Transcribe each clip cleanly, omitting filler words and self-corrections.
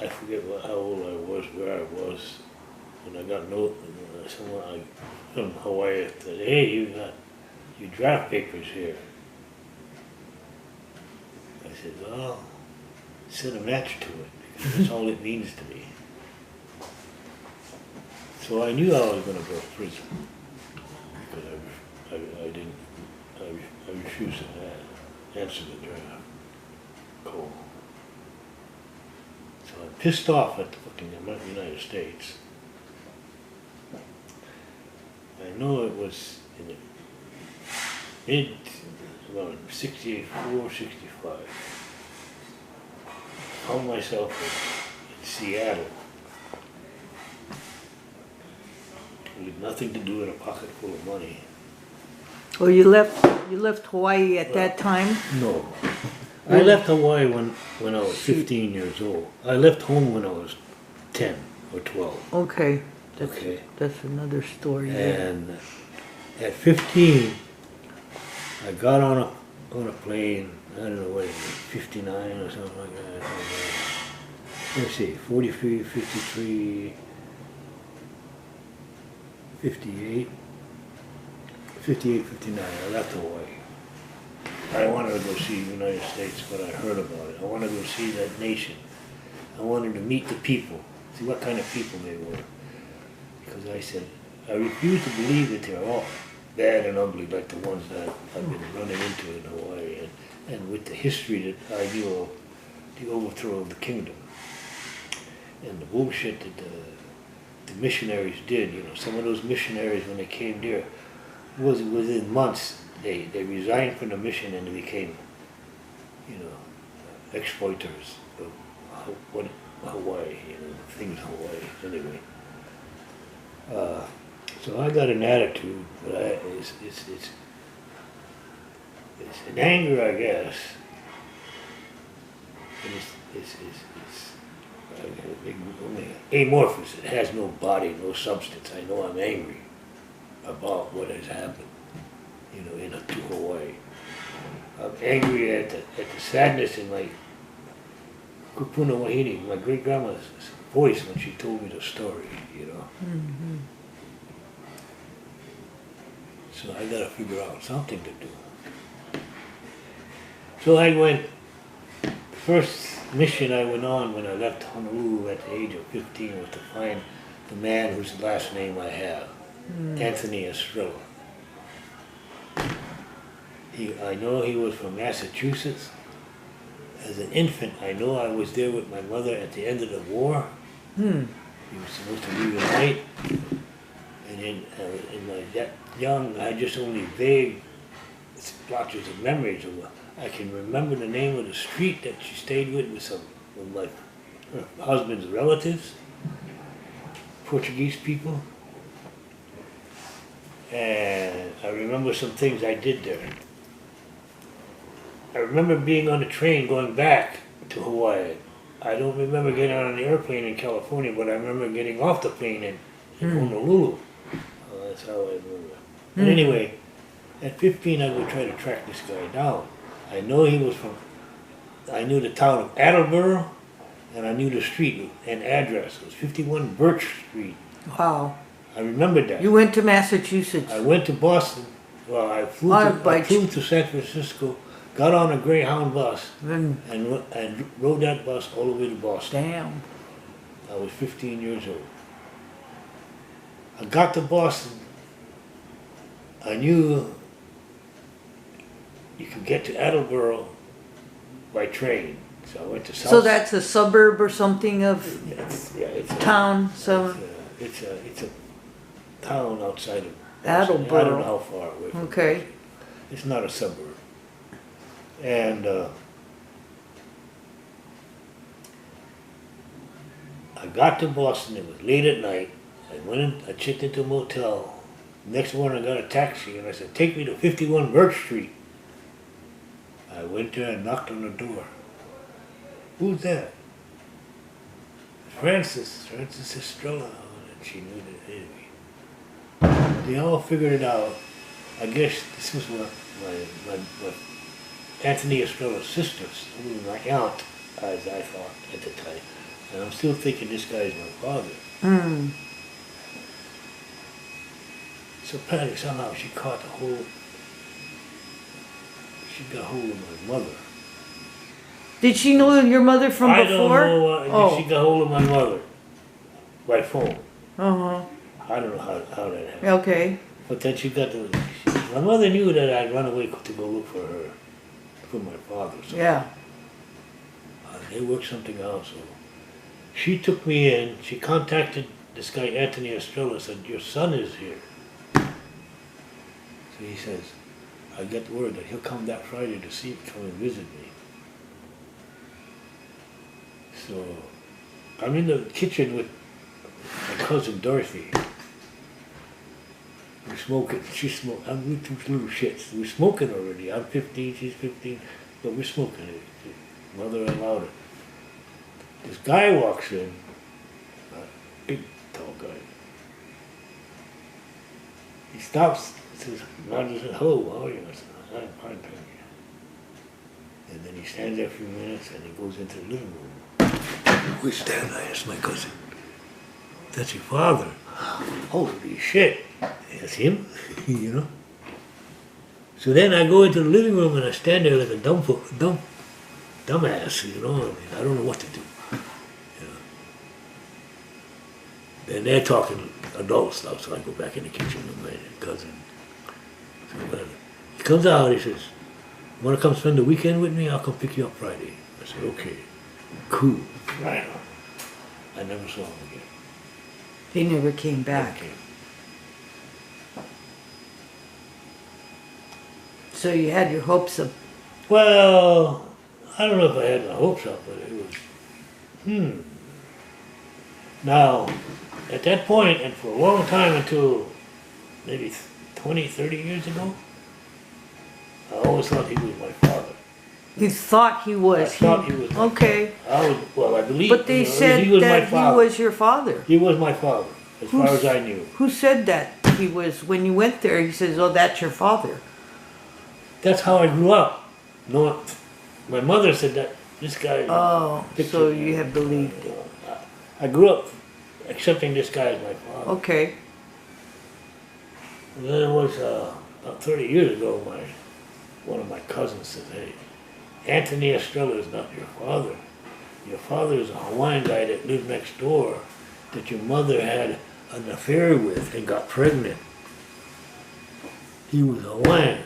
I forget how old I was, where I was, when I got someone from Hawaii said, hey, you got your draft papers here. I said, well, send a match to it, because that's all it means to me. So I knew I was going to go to prison, because I refused to answer the draft call. So I'm pissed off at the fucking United States. I know it was in the mid, around 64, 65. I found myself in Seattle with nothing to do and a pocket full of money. Well, you left Hawaii at that time? No. I left Hawaii when I was 15 years old. I left home when I was 10 or 12. Okay. Okay. That's another story. And at 15, I got on a plane, I don't know what it was, 59 or something like that. Let's see, 43, 53, 58, 58, 59, I left Hawaii. I wanted to go see the United States, but I heard about it. I wanted to go see that nation. I wanted to meet the people, see what kind of people they were. Because I said, I refuse to believe that they're all bad and ugly like the ones that I've been running into in Hawaii. And with the history that I knew of the overthrow of the kingdom. And the bullshit that the missionaries did, you know, some of those missionaries when they came there, was within months, they resigned from the mission and they became, you know, exploiters of Hawaii, you know, things Hawaii, anyway. So I got an attitude, but it's an anger, I guess. And it's amorphous. It has no body, no substance. I know I'm angry about what has happened, you know, to Hawaii. I'm angry at the sadness in my Kupuna Wahine, my great grandma's voice when she told me the story, you know. Mm-hmm. So I gotta figure out something to do. So I went, first mission I went on when I left Honolulu at the age of 15 was to find the man whose last name I have, Anthony Estrella. I know he was from Massachusetts. As an infant, I know I was there with my mother at the end of the war. He was supposed to leave at night. And then in my young, I just only vague splotches of memories of I can remember the name of the street that she stayed with some of her husband's relatives, Portuguese people. And I remember some things I did there. I remember being on the train going back to Hawaii. I don't remember getting on the airplane in California, but I remember getting off the plane in Honolulu. That's how I remember. But anyway, at 15 I would try to track this guy down. I know he was from, I knew the town of Attleboro, and I knew the street and address. It was 51 Birch Street. Wow. I remembered that. You went to Massachusetts. I went to Boston. Well, I flew to San Francisco, got on a Greyhound bus, and rode that bus all the way to Boston. Damn. I was 15 years old. I got to Boston. I knew you could get to Attleboro by train. So I went to South. So that's a suburb or something of it's town. It's a town outside of Attleboro. I don't know how far away from Okay. Boston. It's not a suburb. And I got to Boston. It was late at night. I went in. I checked into a motel. Next morning, I got a taxi, and I said, "Take me to 51 Birch Street." I went there and knocked on the door. Who's that? Francis Estrella. And she knew that it was me. They all figured it out. I guess this was what my Anthony Estrella's sister, who was my aunt, as I thought at the time, And I'm still thinking this guy is my father. Hmm. So Patty, somehow she caught the whole, she got hold of my mother. Did she know your mother from I before? don't know Oh. she got hold of my mother by phone. Uh-huh. I don't know how that happened. Okay. But then my mother knew that I'd run away to go look for her, for my father. So Yeah. they worked something out. So she took me in. She contacted this guy, Anthony Estrella, said, your son is here. So he says, I get word that he'll come that Friday to come and visit me. So I'm in the kitchen with my cousin Dorothy. We're smoking. She's smoking. I'm with two little shits. We're smoking already. I'm 15, she's 15, but we're smoking it. Mother allowed it. This guy walks in, a big, tall guy. He stops, says, nods, says, hello, how are you? I said, I'm fine, thank you. And then he stands there a few minutes and he goes into the living room. Who's that? I asked my cousin. That's your father. Holy shit. That's him, you know? So then I go into the living room and I stand there like a dumbass, you know? I mean, I don't know what to do. You know? And they're talking adult stuff, so I go back in the kitchen with my cousin. So he comes out, he says, want to come spend the weekend with me? I'll come pick you up Friday. I said, okay, cool. Right on. I never saw him again. He never came back. Okay. So you had your hopes of... Well, I don't know if I had my hopes up, but it was, Now, at that point, and for a long time until maybe 20, 30 years ago, I always thought he was my father. You thought he was. I thought he was my Okay. father. I believe. But they said he was my that father. he was your father. He was my father, as far as I knew. Who said that he was, when you went there, he says, oh, that's your father. That's how I grew up. No, my mother said that this guy. Oh, so you have believed it. I grew up accepting this guy as my father. Okay. And then it was about 30 years ago, one of my cousins said, hey, Anthony Estrella is not your father. Your father is a Hawaiian guy that lived next door that your mother had an affair with and got pregnant. He was Hawaiian.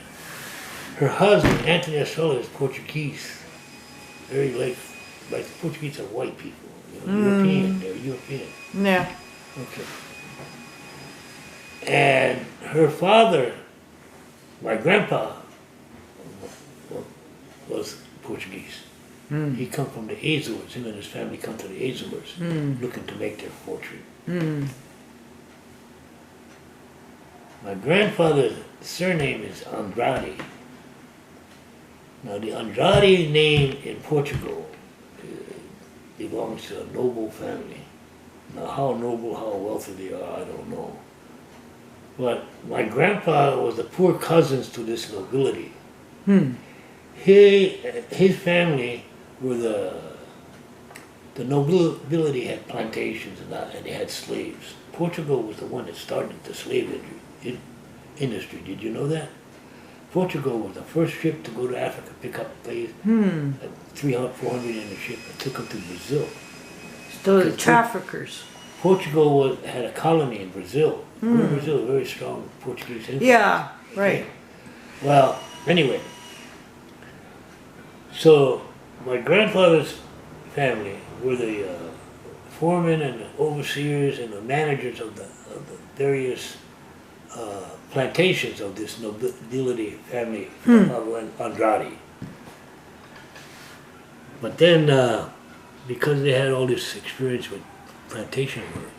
Her husband, Anthony Estrella, is Portuguese. Very late, like Portuguese are white people. You know, European, they're European. Yeah. Okay. And her father, my grandpa, was Portuguese. He come from the Azores. Him and his family come to the Azores looking to make their fortune. My grandfather's surname is Andrade. Now the Andrade name in Portugal belongs to a noble family. Now how noble, how wealthy they are, I don't know. But my grandpa was the poor cousins to this nobility. His family were the nobility had plantations and they had slaves. Portugal was the one that started the slave industry. Did you know that? Portugal was the first ship to go to Africa, pick up slaves, 300, 400 in the ship, and took them to Brazil. So the traffickers. Portugal had a colony in Brazil. Brazil, a very strong Portuguese influence. Yeah, right. Well, anyway, so my grandfather's family were the foremen and the overseers and the managers of the various plantations of this nobility family of Andrade. But then, because they had all this experience with plantation work,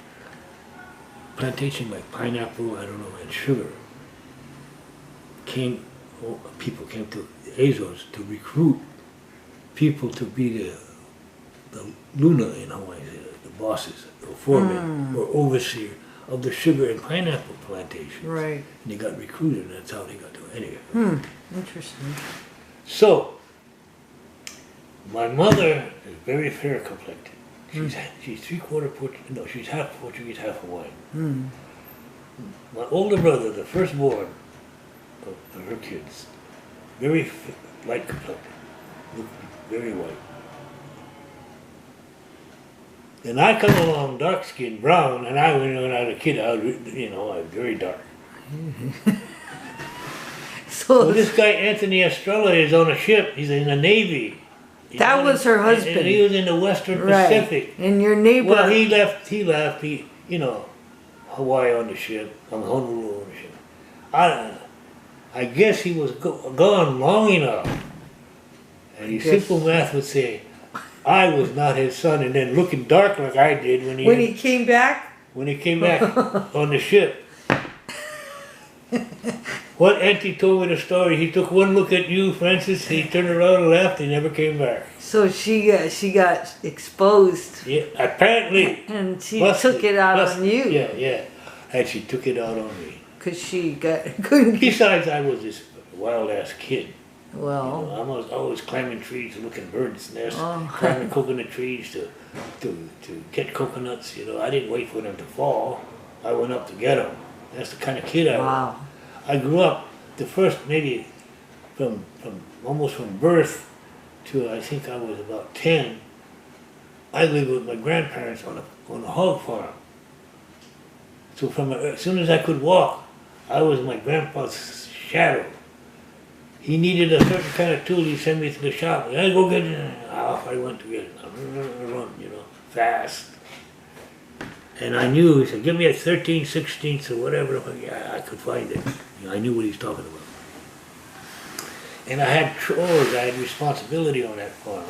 plantation like pineapple, I don't know, and sugar, people came to the Azores to recruit people to be the Luna in Hawaii, the bosses, or foremen, or overseer of the sugar and pineapple plantations. Right. And they got recruited, and that's how they got to it. Anyway. Interesting. So, my mother is very fair complected. She's three-quarter Portuguese, no, she's half Portuguese, half Hawaiian. Hmm. My older brother, the firstborn of her kids, very light complected, looked very white. Then I come along, dark skinned, brown, and I, when I was a kid, I was, I was very dark. So Well, this guy Anthony Estrella is on a ship. He's in the Navy. that was her husband, And he was in the Western right? Pacific. And your neighbor. Well, he left, Hawaii on the ship, on Honolulu on the ship. I guess he was gone long enough. And his Yes. simple math would say, I was not his son, and then looking dark like I did when he came back. came back on the ship. What Auntie told me the story, he took one look at you, Francis, he turned around and left, he never came back. So she got exposed, Yeah, apparently. and she Busted, took it out busted. on you Yeah. And she took it out on me. because she couldn't. Besides, I was this wild-ass kid. Well, I was always climbing trees, looking birds' nests, Oh. climbing coconut trees to get coconuts. I didn't wait for them to fall. I went up to get them. That's the kind of kid I was. wow. I grew up the first maybe from almost from birth to I think I was about 10. I lived with my grandparents on a hog farm. So as soon as I could walk, I was my grandpa's shadow. He needed a certain kind of tool. He'd send me to the shop. I go get it. Off I went to get it. Run, fast. And I knew, he said, give me a 13/16 or whatever. I could find it. I knew what he's talking about. And I had chores, I had responsibility on that farm.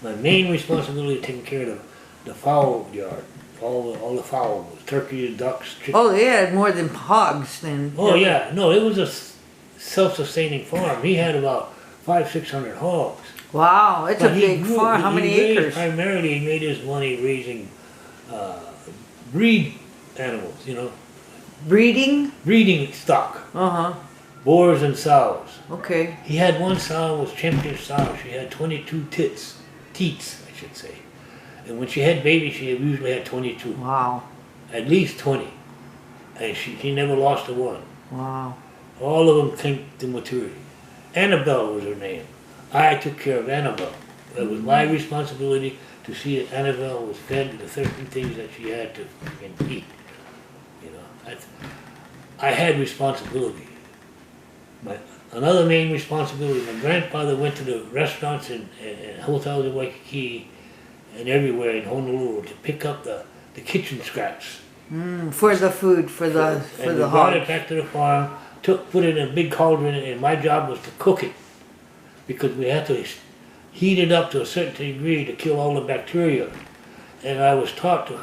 My main responsibility was taking care of the fowl yard. All the fowl, turkeys, ducks, chickens. Oh, they had more than hogs then. Oh yeah, no, it was a self-sustaining farm. He had about 500-600 hogs. Wow, it's a But he big grew- farm. How he many raised- acres? Primarily, he made his money raising breed animals, Breeding? breeding stock, Uh-huh. boars and sows. Okay. He had one sow, was champion sow. She had 22 teats, I should say. And when she had babies, she usually had 22, Wow. at least 20. And she never lost a one. Wow. All of them came to maturity. Annabelle was her name. I took care of Annabelle. It was my responsibility to see that Annabelle was fed the certain things that she had to eat. I had responsibility. Another main responsibility, my grandfather went to the restaurants and hotels in Waikiki and everywhere in Honolulu to pick up the kitchen scraps. For the food, for the And we brought it hogs. back to the farm, put it in a big cauldron, and my job was to cook it. Because we had to heat it up to a certain degree to kill all the bacteria. And I was taught to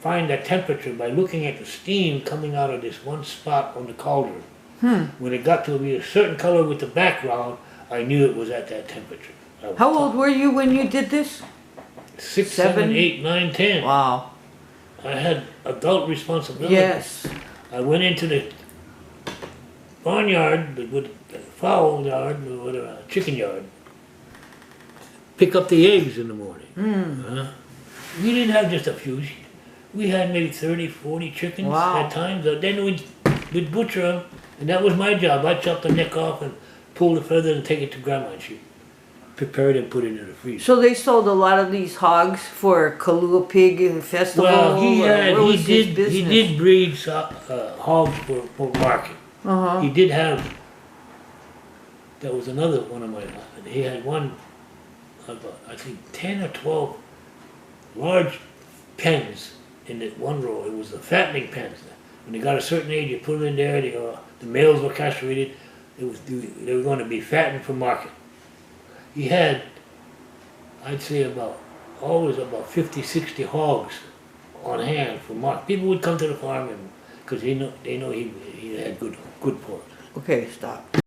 find that temperature by looking at the steam coming out of this one spot on the cauldron. When it got to be a certain color with the background, I knew it was at that temperature. I was How taught. old were you when you did this? 6, 7? 7, 8, 9, 10. Wow. I had adult responsibility. Yes. I went into the barnyard with the fowl yard or whatever, chicken yard. Pick up the eggs in the morning. We didn't have just a few. We had maybe 30, 40 chickens Wow. at times. Then we'd butcher them, and that was my job. I'd chop the neck off and pull the feathers and take it to Grandma, and she'd prepare it and put it in the freezer. So they sold a lot of these hogs for Kalua Pig Festival. Well, he or what was his did business? breed hogs for market. Uh-huh. He did have. That was another one of my. He had one, about, I think 10 or 12 large pens in that one row. It was the fattening pens. When they got a certain age, you put them in there. The males were castrated. They were going to be fattened for market. He had, I'd say always about 50, 60 hogs on hand for market. People would come to the farm because they know he had good pork. Okay, stop.